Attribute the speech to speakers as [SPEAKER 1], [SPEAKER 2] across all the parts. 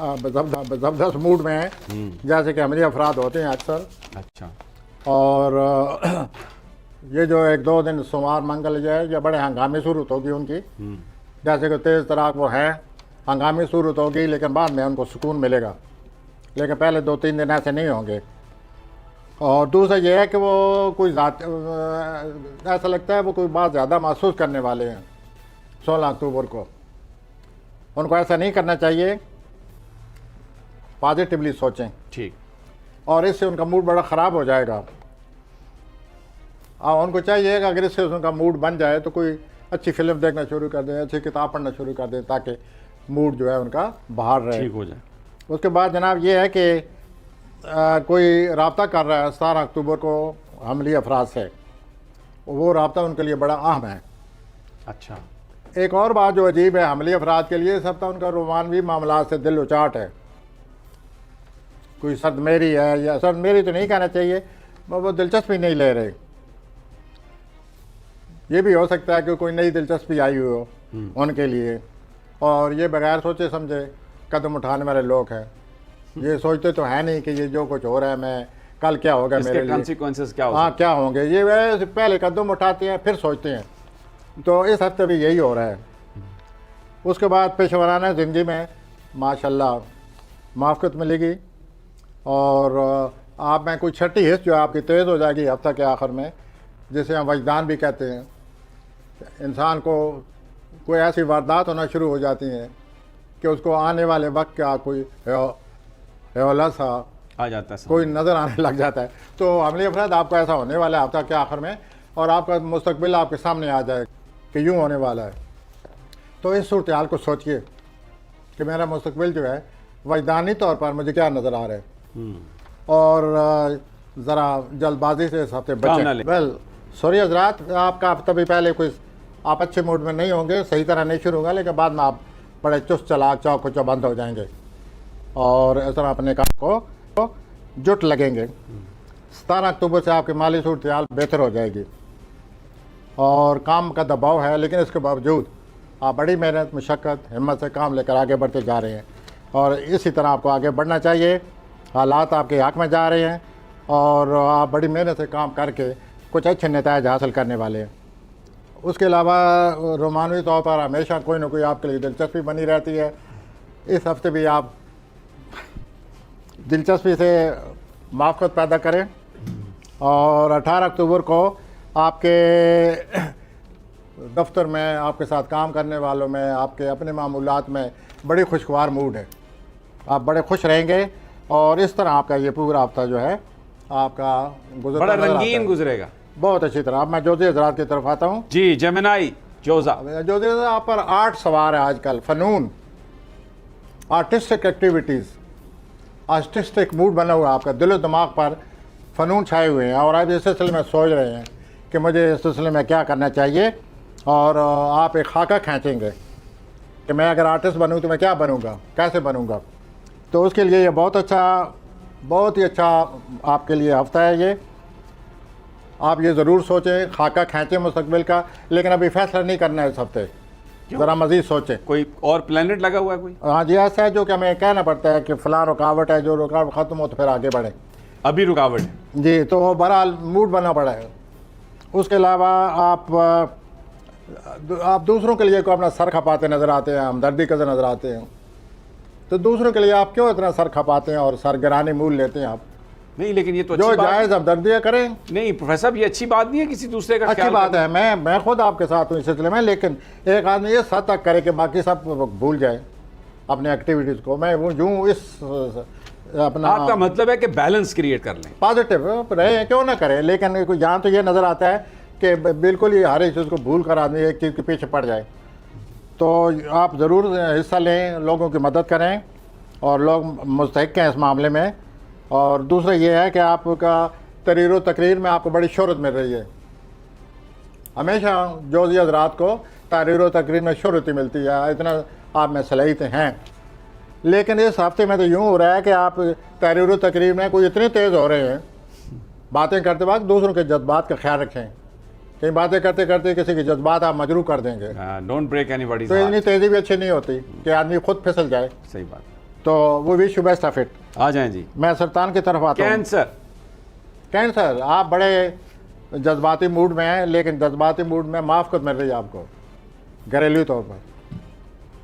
[SPEAKER 1] ज़बरदस्त मूड में हैं, जैसे कि अमली अफराद होते हैं अक्सर।
[SPEAKER 2] अच्छा।
[SPEAKER 1] और ये जो 1-2 दिन सोमवार मंगल जो है ये बड़े हंगामी सूरत होगी उनकी, जैसे कि तेज़ तराक वो हैं, हंगामी सूरत होगी, लेकिन बाद में उनको सुकून मिलेगा, लेकिन पहले 2-3 दिन ऐसे नहीं होंगे। और दूसरा ये है कि वो कोई ऐसा लगता है वो कोई बात ज़्यादा महसूस करने वाले हैं 16 अक्टूबर को। उनको ऐसा नहीं करना चाहिए, पॉजिटिवली सोचें।
[SPEAKER 2] ठीक।
[SPEAKER 1] और इससे उनका मूड बड़ा ख़राब हो जाएगा। उनको चाहिए कि अगर इससे उनका मूड बन जाए तो कोई अच्छी फिल्म देखना शुरू कर दें, अच्छी किताब पढ़ना शुरू कर दें, ताकि मूड जो है उनका बाहर रहे,
[SPEAKER 2] ठीक हो जाए।
[SPEAKER 1] उसके बाद जनाब ये है कि कोई रब्ता कर रहा है 17 अक्टूबर को हमली अफराद से, वो रब्ता उनके लिए बड़ा अहम है।
[SPEAKER 2] अच्छा।
[SPEAKER 1] एक और बात जो अजीब है हमली अफराद के लिए, सब उनका रोमानवी मामला से दिल उचाट है। कोई सदमेरी है, या सदमेरी तो नहीं कहना चाहिए, वो दिलचस्पी नहीं ले रहे। ये भी हो सकता है कि कोई नई दिलचस्पी आई हुई हो उनके लिए, और ये बगैर सोचे समझे कदम उठाने वाले लोग हैं। ये सोचते तो है नहीं कि ये जो कुछ हो रहा है मैं कल क्या होगा मेरे लिए,
[SPEAKER 2] कॉन्सिक्वेंसेस क्या
[SPEAKER 1] हाँ क्या होंगे। ये वैसे पहले कदम उठाते हैं फिर सोचते हैं, तो इस हफ्ते भी यही हो रहा है। उसके बाद पेशेवराना ज़िंदगी में माशाल्लाह माफ़क़त मिलेगी, और आप में कोई छठी हिस्स जो आपकी तेज़ हो जाएगी हफ्ता के आखिर में, जिसे हम वजदान भी कहते हैं। इंसान को कोई ऐसी वारदात होना शुरू हो जाती हैं कि उसको आने वाले वक्त का कोई हौला सा
[SPEAKER 2] आ जाता है,
[SPEAKER 1] कोई नज़र आने लग जाता है। तो हमली अफराद आपको ऐसा होने वाला है हफ्ता के आखिर में, और आपका मुस्तकबिल आपके सामने आ जाए कि यूँ होने वाला है। तो इस सूरत हाल को सोचिए कि मेरा मुस्तकबिल जो है वजदानी तौर पर मुझे क्या नज़र आ रहा है, और ज़रा जल्दबाजी से इस हफ्ते बचें। वेल सॉरी हजरात, आपका हफ्ता भी पहले कोई आप अच्छे मूड में नहीं होंगे, सही तरह नहीं शुरू होगा, लेकिन बाद में आप बड़े चुस्त चलाक चौक चौबंद हो जाएंगे, और इस तरह अपने काम को जुट लगेंगे। 17 अक्टूबर से आपकी माली सूरत हाल बेहतर हो जाएगी, और काम का दबाव है, लेकिन इसके बावजूद आप बड़ी मेहनत मशक्क़त हिम्मत से काम लेकर आगे बढ़ते जा रहे हैं, और इसी तरह आपको आगे बढ़ना चाहिए। हालात आपके हक़ में जा रहे हैं, और आप बड़ी मेहनत से काम करके कुछ अच्छे नतीजे हासिल करने वाले हैं। उसके अलावा रोमानवी तौर पर हमेशा कोई ना कोई आपके लिए दिलचस्पी बनी रहती है। इस हफ्ते भी आप दिलचस्पी से माफ़क़त पैदा करें, और 18 अक्टूबर को आपके दफ्तर में, आपके साथ काम करने वालों में, आपके अपने मामूलात में बड़ी खुशगवार मूड है। आप बड़े खुश रहेंगे, और इस तरह आपका ये पूरा हफ्ता जो है आपका
[SPEAKER 2] बड़ा रंगीन गुजरेगा,
[SPEAKER 1] बहुत अच्छी तरह। अब मैं जोज़ी हज़रात की तरफ आता हूँ।
[SPEAKER 2] जी जेमिनाई जोज़ा।
[SPEAKER 1] जोज़ी हज़रात, आप पर आर्ट सवार है आजकल, फ़नून, आर्टिस्टिक एक्टिविटीज़, आर्टिस्टिक मूड बना हुआ है आपका, दिलो दिमाग पर फ़नून छाए हुए हैं, और आप इस सिलसिले में सोच रहे हैं कि मुझे इस सिलसिले में क्या करना चाहिए, और आप एक खाका खींचेंगे कि मैं अगर आर्टिस्ट बनूँ तो मैं क्या बनूँगा, कैसे बनूँगा। तो उसके लिए ये बहुत ही अच्छा आपके लिए हफ्ता है ये। आप ये ज़रूर सोचें, खाका खींचें मुस्तकबिल का, लेकिन अभी फैसला नहीं करना है इस हफ्ते, ज़रा मज़ीद सोचें।
[SPEAKER 2] कोई और प्लैनेट लगा हुआ है कोई?
[SPEAKER 1] हाँ जी, ऐसा है जो कि हमें कहना पड़ता है कि फ़लाँ रुकावट है, जो रुकावट ख़त्म हो तो फिर आगे बढ़ें।
[SPEAKER 2] अभी रुकावट है
[SPEAKER 1] जी, तो बहरहाल मूड बना पड़ा है। उसके अलावा आप दूसरों के लिए को अपना सर खपाते नज़र आते हैं, हमदर्दी का नज़र आते हैं। तो दूसरों के लिए आप क्यों इतना सर खपाते हैं और सरगरानी मूल लेते हैं आप?
[SPEAKER 2] नहीं, लेकिन ये तो
[SPEAKER 1] जो जायज़ हमदर्दियाँ करें।
[SPEAKER 2] नहीं प्रोफेसर साहब, ये अच्छी बात नहीं है किसी दूसरे का
[SPEAKER 1] अच्छी बात है, मैं खुद आपके साथ हूँ इस सिलसिले में, लेकिन एक आदमी ये सद तक करे कि बाकी सब भूल जाए अपने एक्टिविटीज़ को। मैं वो यूँ इस अपना,
[SPEAKER 2] आपका मतलब है कि बैलेंस क्रिएट कर लें,
[SPEAKER 1] पॉजिटिव रहे, क्यों ना करें, लेकिन यहाँ तो ये नज़र आता है कि बिल्कुल ही हर एक चीज़ को भूल कर आदमी एक चीज़ के पीछे पड़ जाए। तो आप ज़रूर हिस्सा लें, लोगों की मदद करें, और लोग मुस्तहिक़ हैं इस मामले में। और दूसरा ये है कि आपका तहरीर व तकरीर में आपको बड़ी शोहरत मिल रही है। हमेशा जोज़ी हज़रात को तहरीर व तकरीर में शोहरत ही मिलती है, इतना आप में सलाहियत हैं। लेकिन इस हफ्ते में तो यूँ हो रहा है कि आप तहरीर व तकरीर में कोई इतने तेज़ हो रहे हैं, बातें करते वक्त दूसरों के जज्बात का ख्याल रखें। कई बातें करते करते किसी के जज्बात आप मजरूह कर देंगे।
[SPEAKER 2] डोंट ब्रेक एनीबॉडीज़
[SPEAKER 1] तो इतनी तेज़ी भी अच्छी नहीं होती कि आदमी खुद फिसल जाए।
[SPEAKER 2] सही बात।
[SPEAKER 1] तो वो wish you best of it.
[SPEAKER 2] आ जाएं जी।
[SPEAKER 1] मैं सरतान की तरफ आता हूँ।
[SPEAKER 2] कैंसर।
[SPEAKER 1] कैंसर, आप बड़े जज्बाती मूड में हैं, लेकिन जज्बाती मूड में माफ़ मिल रही है आपको घरेलू तौर पर,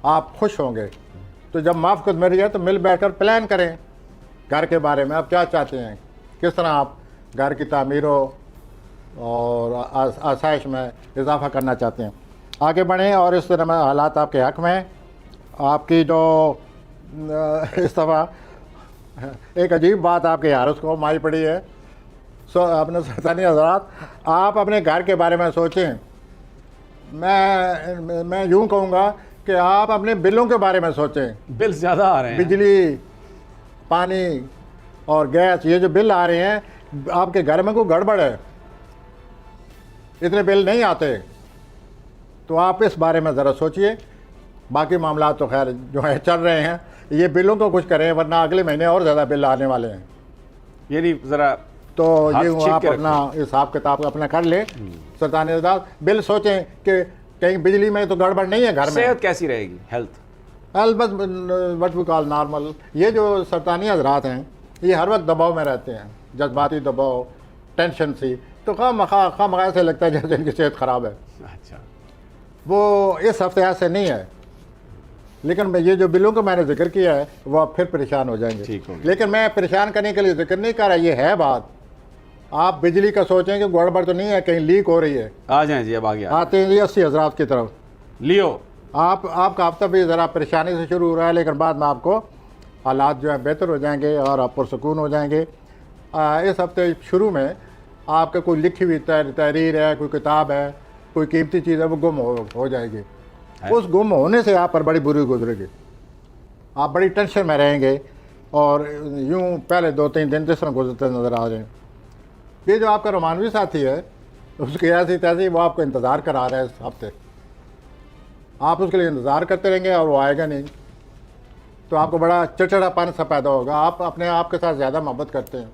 [SPEAKER 1] आप खुश होंगे। तो जब माफ़ मिल रही है तो मिल बैठकर प्लान करें घर के बारे में, आप क्या चाहते हैं, किस तरह आप घर की तामीर हो और आसाइश में इजाफा करना चाहते हैं। आगे बढ़ें और इस तरह में हालात आपके हक़ में हैं। आपकी जो इस दफ़ा एक अजीब बात आपके हारस को माई पड़ी है। अपने सरतानी हज़रात, आप अपने घर के बारे में सोचें। मैं यूँ कहूँगा कि आप अपने बिलों के बारे में सोचें।
[SPEAKER 2] बिल ज़्यादा आ रहे हैं।
[SPEAKER 1] बिजली, पानी और गैस, ये जो बिल आ रहे हैं, आपके घर में कोई गड़बड़ है, इतने बिल नहीं आते। तो आप इस बारे में ज़रा सोचिए। बाकी मामला तो खैर जो है चल रहे हैं, ये बिलों को कुछ करें, वरना अगले महीने और ज़्यादा बिल आने वाले हैं।
[SPEAKER 2] यानी ज़रा
[SPEAKER 1] तो
[SPEAKER 2] हाथ
[SPEAKER 1] ये
[SPEAKER 2] छीन
[SPEAKER 1] आप
[SPEAKER 2] के
[SPEAKER 1] अपना हिसाब किताब अपना कर ले। सरतानी हज़रात, बिल सोचें कि कहीं बिजली में तो गड़बड़ नहीं है घर में।
[SPEAKER 2] सेहत कैसी रहेगी, हेल्थ?
[SPEAKER 1] बस वट वी कॉल नॉर्मल। ये जो सरतानी हज़रात हैं, ये हर वक्त दबाव में रहते हैं, जज्बाती दबाव, टेंशन सी। तो खाम ऐसे लगता है जैसे इनकी सेहत ख़राब है।
[SPEAKER 2] अच्छा,
[SPEAKER 1] वो इस हफ्ते ऐसे नहीं है, लेकिन मैं ये जो बिलों का मैंने जिक्र किया है वो आप फिर परेशान हो जाएंगे।
[SPEAKER 2] ठीक हो गया।
[SPEAKER 1] लेकिन मैं परेशान करने के लिए जिक्र नहीं कर रहा, ये है बात। आप बिजली का सोचें कि गड़बड़ तो नहीं है, कहीं लीक हो रही है।
[SPEAKER 2] आ जाएं जी, अब आ गया।
[SPEAKER 1] आते हैं जी 80 हज़रात की तरफ।
[SPEAKER 2] लियो।
[SPEAKER 1] आपका हफ्ता भी ज़रा परेशानी से शुरू हो रहा है, लेकिन बाद में आपको हालात जो है बेहतर हो जाएंगे और आप पुरसकून हो जाएंगे। इस हफ्ते शुरू में आपका कोई लिखी हुई तहरीर है, कोई किताब है, कोई कीमती चीज़ है, वो गुम हो जाएगी। उस गुम होने से आप पर बड़ी बुरी गुजरेगी। आप बड़ी टेंशन में रहेंगे और यूँ पहले 2-3 दिन जिस तरह गुजरते नज़र आ रहे हैं। ये जो आपका रोमानवी साथी है, उसकी ऐसी तैसी वो आपको इंतज़ार करा रहा है इस हफ्ते। आप उसके लिए इंतज़ार करते रहेंगे और वो आएगा नहीं, तो आपको बड़ा चिड़चिड़ापन सा पैदा होगा। आप अपने आप के साथ ज़्यादा मोहब्बत करते हैं।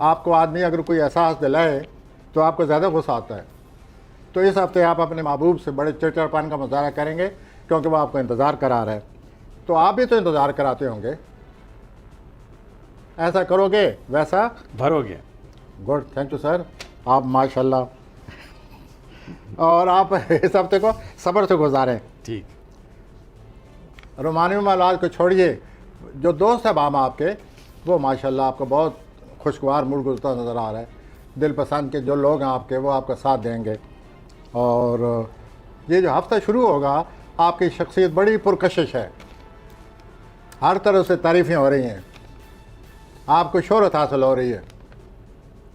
[SPEAKER 1] आपको आदमी अगर कोई एहसास दिलाए तो आपको ज़्यादा गुस्सा आता है। तो इस हफ्ते आप अपने महबूब से बड़े चिड़चिड़ापन का मुजाहरा करेंगे, क्योंकि वो आपको इंतज़ार करा रहा है। तो आप भी तो इंतज़ार कराते होंगे, ऐसा करोगे वैसा
[SPEAKER 2] भरोगे।
[SPEAKER 1] गुड, थैंक यू सर, आप माशाल्लाह। और आप इस हफ्ते को सब्र से गुजारें।
[SPEAKER 2] ठीक।
[SPEAKER 1] रोमानी मालाज को छोड़िए, जो दोस्त है बाम आपके, वो माशाल्लाह आपको बहुत खुशगवार मूड गुजरता नज़र आ रहा है। दिल पसंद के जो लोग हैं आपके, वो आपका साथ देंगे। और ये जो हफ्ता शुरू होगा, आपकी शख्सियत बड़ी पुरकशिश है, हर तरफ से तारीफ़ें हो रही हैं, आपको शोहरत हासिल हो रही है।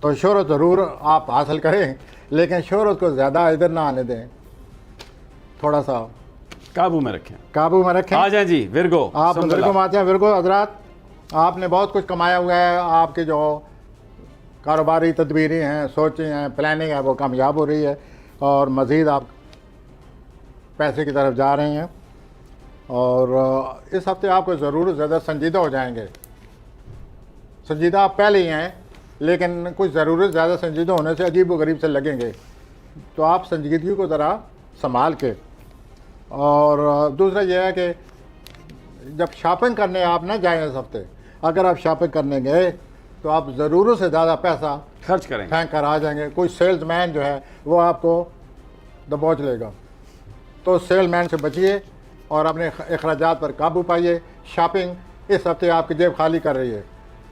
[SPEAKER 1] तो शोहरत ज़रूर आप हासिल करें, लेकिन शोहरत को ज़्यादा इधर ना आने दें, थोड़ा सा
[SPEAKER 2] काबू में रखें।
[SPEAKER 1] काबू में रखें।
[SPEAKER 2] आ जाएं जी विरगो।
[SPEAKER 1] आप विरगो में आते हैं। विरगो हजरात, आपने बहुत कुछ कमाया हुआ है, आपके जो कारोबारी तदबीरें हैं, सोचें हैं, प्लानिंग है, वो कामयाब हो रही है और मज़ीद आप पैसे की तरफ जा रहे हैं। और इस हफ्ते आपको ज़रूर ज़्यादा संजीदा हो जाएंगे। संजीदा आप पहले ही हैं, लेकिन कुछ ज़रूरत ज़्यादा संजीदा होने से अजीब व गरीब से लगेंगे। तो आप संजीदगी को ज़रा संभाल के। और दूसरा यह है कि जब शॉपिंग करने आप ना जाएं इस हफ्ते, अगर आप शॉपिंग करने गए तो आप ज़रूरत से ज़्यादा पैसा
[SPEAKER 2] खर्च करें,
[SPEAKER 1] फेंक कर आ जाएंगे। कोई सेल्समैन जो है वो आपको दबोच लेगा। तो सेल्समैन से बचिए और अपने अखराजात पर काबू पाइए। शॉपिंग इस हफ्ते आपकी जेब खाली कर रही है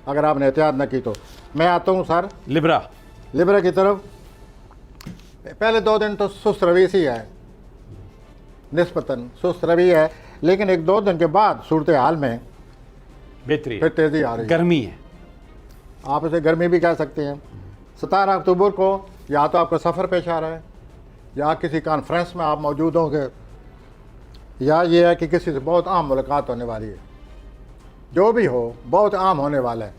[SPEAKER 1] अगर आपने एहतियात न की तो। मैं आता हूँ सर लिब्रा की तरफ। पहले 2 दिन तो सुस्त रवी सी है, निस्बतन सुस्त रवी है, लेकिन 1-2 दिन के बाद सूरत हाल में
[SPEAKER 2] बेहतरीन
[SPEAKER 1] फिर तेज़ी आ रही है।
[SPEAKER 2] गर्मी है,
[SPEAKER 1] आप इसे गर्मी भी कह सकते हैं। 17 अक्टूबर को या तो आपका सफ़र पेश आ रहा है, या किसी कॉन्फ्रेंस में आप मौजूद होंगे, या ये है कि किसी से बहुत अहम मुलाकात होने वाली है। जो भी हो, बहुत अहम होने वाला है।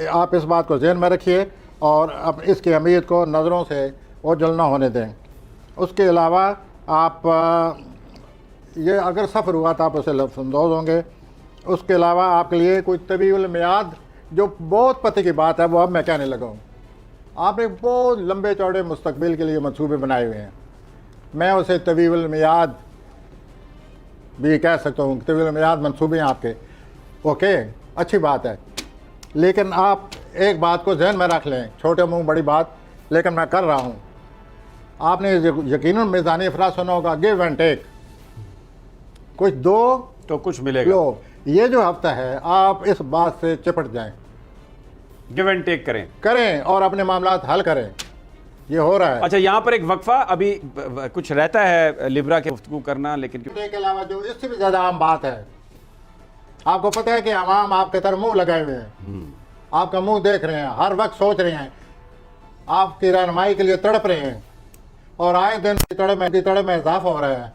[SPEAKER 1] आप इस बात को ज़हन में रखिए और अब इसकी अहमियत को नज़रों से ओझल ना होने दें। उसके अलावा आप ये अगर सफ़र हुआ तो आप उसे लफ्ज़अंदाज़ होंगे। उसके अलावा आपके लिए कोई तवील मियाद जो बहुत पते की बात है, वो अब मैं कहने लगा हूँ। आपने बहुत लंबे चौड़े मुस्तकबिल के लिए मंसूबे बनाए हुए हैं। मैं उसे तवील मियाद भी कह सकता हूँ, तवील मियाद मंसूबे हैं आपके, ओके, अच्छी बात है। लेकिन आप एक बात को जहन में रख लें, छोटे मुंह बड़ी बात, लेकिन मैं कर रहा हूँ। आपने यकीनन मेज़ानी अफराद सुना होगा, गिव एंड टेक, कुछ दो
[SPEAKER 2] तो कुछ मिलेगा।
[SPEAKER 1] लो। ये जो हफ्ता है आप इस बात से चिपट जाएं,
[SPEAKER 2] गिव एंड टेक
[SPEAKER 1] करें और अपने मामला हल करें। ये हो रहा है।
[SPEAKER 2] अच्छा, यहाँ पर एक वक्फा अभी कुछ रहता है लिब्रा के गुफ्तगू करना, लेकिन
[SPEAKER 1] के अलावा जो इससे भी ज़्यादा आम बात है, आपको पता है कि अवाम आपके तरफ मुंह लगाए हुए हैं, आपका मुंह देख रहे हैं, हर वक्त सोच रहे हैं, आपकी रहनुमाई के लिए तड़प रहे हैं, और आए दिन तड़प में इजाफा हो रहा है।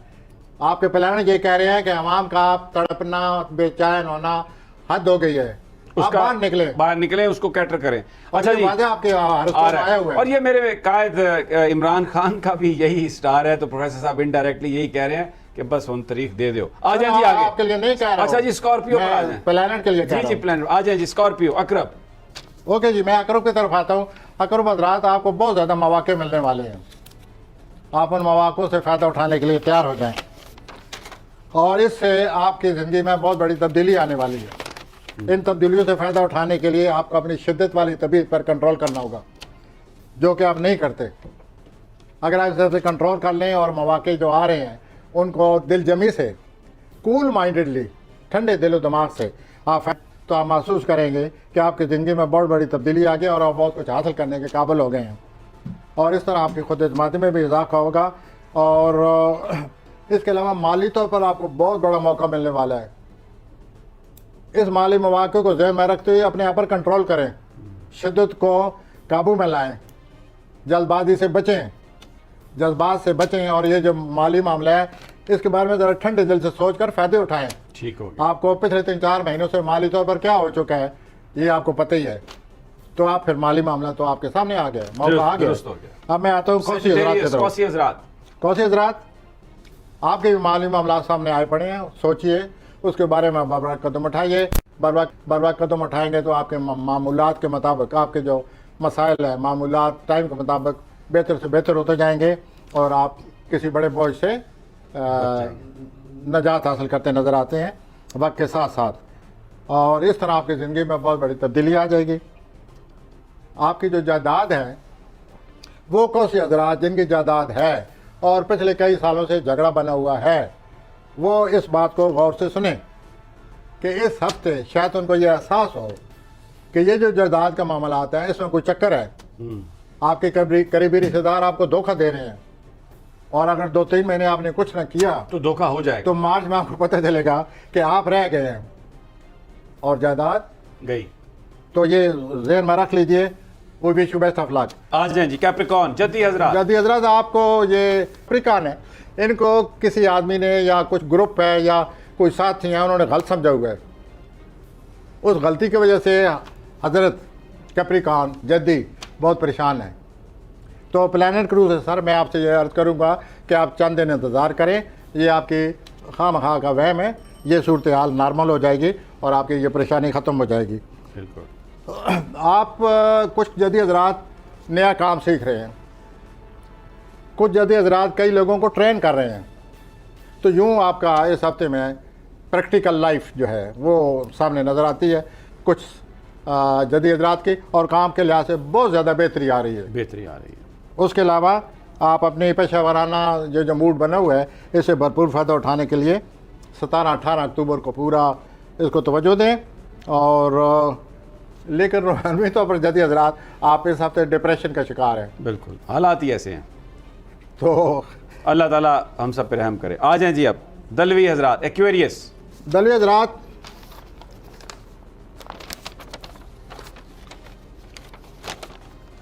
[SPEAKER 1] आपके प्लान ये कह रहे हैं कि अवाम का तड़पना, बेचैन होना हद हो गई है, आप बाहर निकले, उसको कैटर करें। अच्छा जी,
[SPEAKER 2] आपके आया हुआ है। और ये मेरे कायद इमरान खान का भी यही स्टार है, तो प्रोफेसर साहब इनडायरेक्टली यही कह रहे हैं कि बस उन तारीख दे दो। आ जाए जी आगे।
[SPEAKER 1] आपके लिए नहीं कह रहा।
[SPEAKER 2] अच्छा जी, स्कॉर्पियो पर आ जाए,
[SPEAKER 1] प्लैनेट के लिए
[SPEAKER 2] जी जी प्लैनेट आ जाए जी, स्कॉर्पियो अकरब।
[SPEAKER 1] ओके जी, मैं अकरब की तरफ आता हूँ। अकरब हज़रात, आपको बहुत ज़्यादा मौके मिलने वाले हैं, आप उन मौक़ों से फ़ायदा उठाने के लिए तैयार हो जाएं, और इससे आपकी ज़िंदगी में बहुत बड़ी तब्दीली आने वाली है। इन तब्दीलियों से फ़ायदा उठाने के लिए आपको अपनी शिद्दत वाली तबीयत पर कंट्रोल करना होगा, जो कि आप नहीं करते। अगर आप इसे कंट्रोल कर लें और मौके जो आ रहे हैं उनको दिलजमी से, कूल माइंडेडली, ठंडे दिलो दिमाग से आप, तो आप महसूस करेंगे कि आपकी ज़िंदगी में बहुत बड़ी तब्दीली आ गई और आप बहुत कुछ हासिल करने के काबिल हो गए हैं, और इस तरह आपकी खुद एतमादी में भी इजाफा होगा। और इसके अलावा माली तौर पर आपको बहुत बड़ा मौका मिलने वाला है। इस माली मौके को ज़हन में रखते हुए अपने आप पर कंट्रोल करें, शिद्दत को काबू में लाएं, जल्दबाजी से बचें, जज्बात से बचें, और ये जो माली मामला है इसके बारे में ज़रा ठंडे दिल से सोच कर फ़ायदे उठाएं।
[SPEAKER 2] ठीक हो गया।
[SPEAKER 1] आपको पिछले 3-4 महीनों से माली तौर पर क्या हो चुका है ये आपको पता ही है, तो आप फिर माली मामला तो आपके सामने आ गया, मौका आ गया। अब मैं आता हूँ कौसी हज़रात, आपके भी माली मामला सामने आए पड़े हैं, सोचिए, उसके बारे में बर्बाद कदम उठाइए। बर्बाद कदम उठाएंगे तो आपके मामूलात के मुताबिक आपके जो मसाइल है, मामूलात टाइम के मुताबिक बेहतर से बेहतर होते जाएंगे, और आप किसी बड़े बोझ से नजात हासिल करते नज़र आते हैं वक्त के साथ साथ, और इस तरह आपकी ज़िंदगी में बहुत बड़ी तब्दीली आ जाएगी। आपकी जो जायदाद है, वो कौसी हज़रात जिनकी जायदाद है और पिछले कई सालों से झगड़ा बना हुआ है, वो इस बात को गौर से सुने कि इस हफ्ते शायद उनको ये एहसास हो कि ये जो जायदाद का मामला आता है इसमें कोई चक्कर है। आपके करीबी रिश्तेदार आपको धोखा दे रहे हैं, और अगर 2-3 महीने आपने कुछ ना किया
[SPEAKER 2] तो धोखा हो जाएगा,
[SPEAKER 1] तो मार्च में आपको पता चलेगा कि आप रह गए हैं और जायदाद
[SPEAKER 2] गई।
[SPEAKER 1] तो ये ज़हन में रख लीजिए। वो भी बेस्ट ऑफ लक।
[SPEAKER 2] आ जाए जी कैप्रिकॉर्न, जद्दी हज़रात, आपको ये कैप्रिकॉर्न है, इनको किसी आदमी ने या कुछ ग्रुप है या कोई साथी हैं उन्होंने गलत समझा हुआ है, उस गलती की वजह से हज़रत कैप्रिकॉर्न जद्दी बहुत परेशान है। तो प्लैनेट क्रूज है सर, मैं आपसे ये अर्ज़ करूँगा कि आप चंद दिन इंतज़ार करें, ये आपकी खामखा का वहम है, ये सूरत हाल नॉर्मल हो जाएगी और आपकी ये परेशानी ख़त्म हो जाएगी। बिल्कुल।
[SPEAKER 1] आप कुछ जद्दी हज़रात नया काम सीख रहे हैं, कुछ जद्दी हज़रात कई लोगों को ट्रेन कर रहे हैं, तो यूँ आपका इस हफ्ते में प्रैक्टिकल लाइफ जो है वो सामने नज़र आती है कुछ जद्दी हज़रात की, और काम के लिहाज से बहुत ज़्यादा बेहतरी आ रही है। उसके अलावा आप अपने पेशा वाराना जो मूड बना हुआ है इससे भरपूर फ़ायदा उठाने के लिए 17-18 अक्टूबर को पूरा इसको तवज्जो दें। और लेकिन रूहानी तौर पर जद्दी हज़रात आप इस हफ्ते डिप्रेशन का शिकार हैं।
[SPEAKER 2] बिल्कुल, हालात ही ऐसे हैं,
[SPEAKER 1] तो
[SPEAKER 2] अल्लाह ताला हम सब पे रहम करे। आ जाएं जी अब दलवी हज़रात, एक्वेरियस।
[SPEAKER 1] दलवी हज़रात,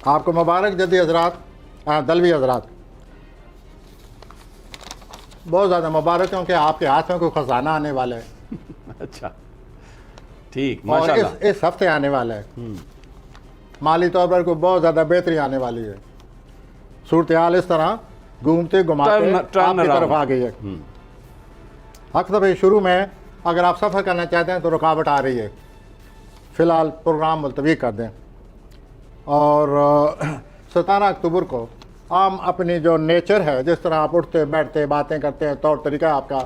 [SPEAKER 1] आपको मुबारक जद्दी हज़रात, दलवी हज़रात बहुत ज़्यादा मुबारक, क्योंकि आपके हाथ में कोई ख़जाना आने वाला है।
[SPEAKER 2] अच्छा, ठीक,
[SPEAKER 1] और
[SPEAKER 2] माशाल्लाह।
[SPEAKER 1] इस हफ्ते आने वाला है, माली तौर पर कोई बहुत ज़्यादा बेहतरी आने वाली है। सूरत हाल इस तरह घूमते घुमाते आपकी तरफ आ गई है। अक्सर शुरू में अगर आप सफ़र करना चाहते हैं तो रुकावट आ रही है, फ़िलहाल प्रोग्राम मुलतवी कर दें। और 17 अक्टूबर को हम अपनी जो नेचर है, जिस तरह आप उठते बैठते बातें करते हैं, तौर तरीका आपका,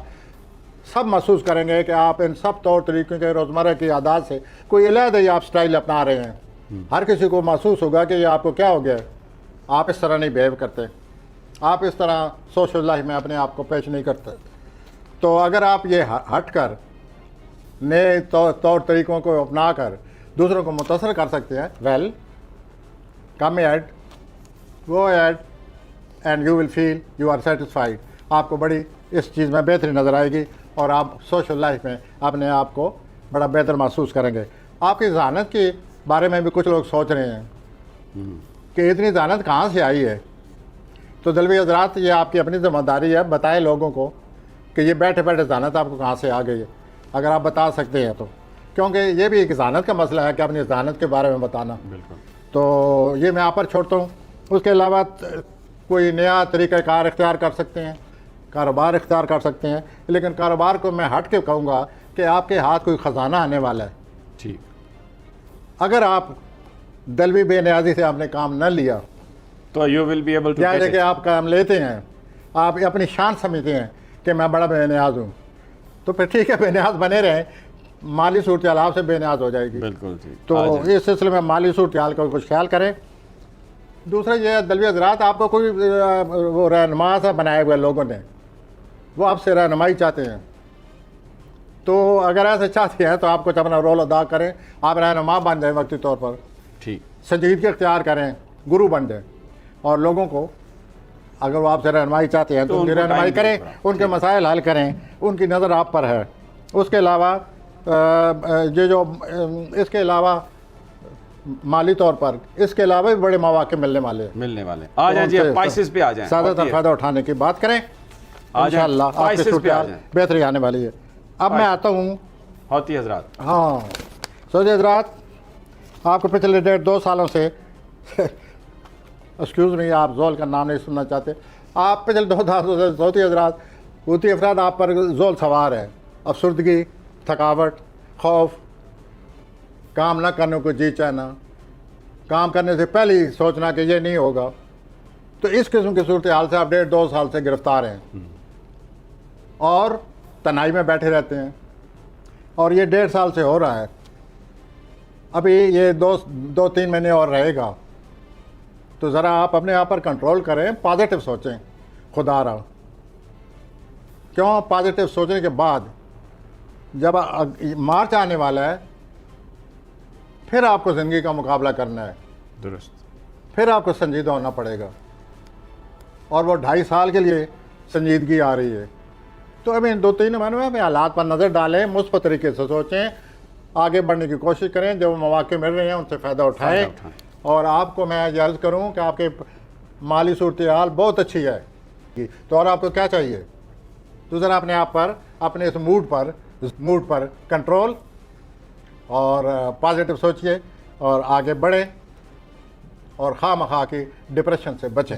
[SPEAKER 1] सब महसूस करेंगे कि आप इन सब तौर तरीक़ों के रोज़मर्रा की आदत से कोई अलग ही आप स्टाइल अपना रहे हैं। हर किसी को महसूस होगा कि ये आपको क्या हो गया, आप इस तरह नहीं बिहेव करते, आप इस तरह सोशल लाइफ में अपने आप को पेश नहीं करते। तो अगर आप ये हट कर नए तौर तरीक़ों को अपना कर दूसरों को मुतासर कर सकते हैं, well come ahead, go ahead and you will feel you are satisfied. आपको बड़ी इस चीज़ में बेहतरी नज़र आएगी और आप सोशल लाइफ में अपने आप को बड़ा बेहतर महसूस करेंगे। आपकी जहानत के बारे में भी कुछ लोग सोच रहे हैं कि इतनी जहानत कहाँ से आई है। तो दलवी हज़रात, ये आपकी अपनी ज़िम्मेदारी है, बताएं लोगों को कि ये बैठे बैठे जहानत आपको कहाँ से आ गई है, अगर आप बता सकते हैं तो, क्योंकि ये भी एक जहानत का मसला है कि अपनी जहानत के बारे में बताना।
[SPEAKER 3] बिल्कुल।
[SPEAKER 1] तो ये मैं आप पर छोड़ता हूँ। उसके अलावा कोई नया तरीक़ाकार इख्तियार कर सकते हैं, कारोबार इख्तियार कर सकते हैं, लेकिन कारोबार को मैं हट के कहूँगा कि आपके हाथ कोई ख़जाना आने वाला है।
[SPEAKER 3] ठीक।
[SPEAKER 1] अगर आप दलवी बेनियाजी से आपने काम न लिया
[SPEAKER 3] तो you will be able to
[SPEAKER 1] जैसे कि आप काम लेते हैं, आप अपनी शान समझते हैं कि मैं बड़ा बेनियाज हूँ, तो फिर ठीक है, बेनियाज बने रहें, माली सूरत हाल आपसे बेनियाज हो जाएगी।
[SPEAKER 3] बिल्कुल ठीक।
[SPEAKER 1] तो इस सिलसिले में माली सूरत हाल का कुछ ख्याल करें। दूसरा ये दलवी हज़रात, आपको कोई वो रहनुमा सा बनाया हुआ लोगों ने, वो आपसे रहनुमाई चाहते हैं। तो अगर ऐसे चाहते हैं तो आप कुछ अपना रोल अदा करें, आप रहनुमा बन जाएं वक्ती तौर पर,
[SPEAKER 3] ठीक,
[SPEAKER 1] संजीदगी इख्तियार करें, गुरु बन जाएं और लोगों को, अगर वो आपसे रहनुमाई चाहते हैं तो उनकी रहनुमाई करें, उनके मसाइल हल करें, उनकी नज़र आप पर है। उसके अलावा ये जो इसके अलावा माली तौर पर इसके अलावा भी बड़े मौके मिलने वाले
[SPEAKER 3] आ जाए जी, स्पाइसेस पे आ जाएं,
[SPEAKER 1] ज़्यादातर फ़ायदा उठाने की बात करें, इंशाअल्लाह आपके सूरत बेहतरी आने वाली है। अब मैं आता हूँ
[SPEAKER 3] हौती हजरात।
[SPEAKER 1] हाँ, सऊदी हजरात, आपको पिछले 1.5-2 सालों से एक्सक्यूज़ मी, आप जोल का नाम नहीं सुनना चाहते, आप पिछले 2 सालों से सऊदी हजरात हूती अफराद आप पर जोल सवार है, अफसरदगी, थकावट, खौफ, काम ना करने को जी चाहना, काम करने से पहले ही सोचना कि ये नहीं होगा। तो इस किस्म की सूरत हाल से आप 1.5-2 साल से गिरफ़्तार हैं और तनाई में बैठे रहते हैं, और ये 1.5 साल से हो रहा है। अभी ये 2-3 महीने और रहेगा। तो ज़रा आप अपने आप पर कंट्रोल करें, पॉजिटिव सोचें, खुदा रहा। क्यों पॉजिटिव सोचने के बाद जब मार्च आने वाला है, फिर आपको ज़िंदगी का मुकाबला करना है,
[SPEAKER 3] दुरुस्त,
[SPEAKER 1] फिर आपको संजीदा होना पड़ेगा, और वो 2.5 साल के लिए संजीदगी आ रही है। तो अभी इन 2-3 महीनों में हालात पर नज़र डालें, मुस्बत तरीके से सोचें, आगे बढ़ने की कोशिश करें, जो मौके मिल रहे हैं उनसे फ़ायदा उठाएं। और आपको मैं ये अर्ज़ करूँ कि आपके माली सूरत हाल बहुत अच्छी है, तो और आपको क्या चाहिए? तो ज़रा अपने आप पर, अपने इस मूड पर कंट्रोल और पॉजिटिव सोचिए और आगे बढ़ें और खामखा की डिप्रेशन से बचें।